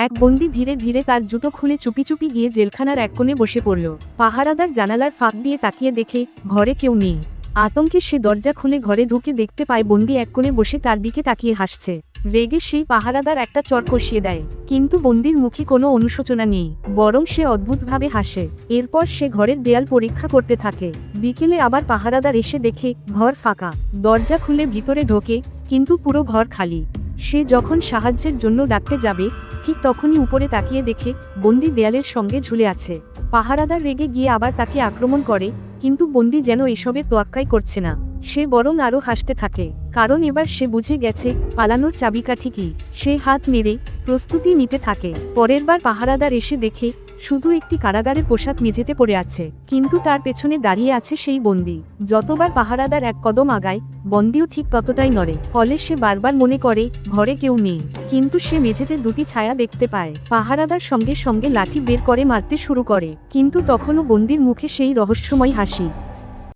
এক বন্দী ধীরে ধীরে তার জুতো খুলে চুপি চুপি গিয়ে জেলখানার এক কোণে বসে পড়ল। পাহারাদার জানালার ফাঁক দিয়ে তাকিয়ে দেখে ঘরে কেউ নেই। আতঙ্কে সে দরজা খুলে ঘরে ঢুকে দেখতে পায় বন্দী এক কোণে বসে তার দিকে তাকিয়ে হাসছে। রেগে সেই পাহারাদার একটা চড় কষিয়ে দেয়, কিন্তু বন্দির মুখে কোনো অনুশোচনা নেই, বরং সে অদ্ভুতভাবে হাসে। এরপর সে ঘরের দেয়াল পরীক্ষা করতে থাকে। বিকেলে আবার পাহারাদার এসে দেখে ঘর ফাঁকা। দরজা খুলে ভিতরে ঢোকে, কিন্তু পুরো ঘর খালি। সে যখন সাহায্যের জন্য ডাকতে যাবে, ঠিক তখনই উপরে তাকিয়ে দেখে বন্দি দেয়ালের সঙ্গে ঝুলে আছে। পাহারাদার রেগে গিয়ে আবার তাকে আক্রমণ করে, কিন্তু বন্দি যেন এসবের তোয়াক্কাই করছে না। সে বরং আরও হাসতে থাকে, কারণ এবার সে বুঝে গেছে পালানোর চাবিকাঠি কি। সে হাত নেড়ে প্রস্তুতি নিতে থাকে। পরের বার পাহারাদার এসে দেখে শুধু একটি কারাগারের পোশাক মেঝেতে পড়ে আছে, কিন্তু তার পেছনে দাঁড়িয়ে আছে সেই বন্দি। যতবার পাহারাদার এক কদম আগায়, বন্দিও ঠিক ততটাই নড়ে। ফলে সে বারবার মনে করে ঘরে কেউ নেই, কিন্তু সে মেঝেতে দুটি ছায়া দেখতে পায়। পাহারাদার সঙ্গে সঙ্গে লাঠি বের করে মারতে শুরু করে, কিন্তু তখনও বন্দির মুখে সেই রহস্যময় হাসি।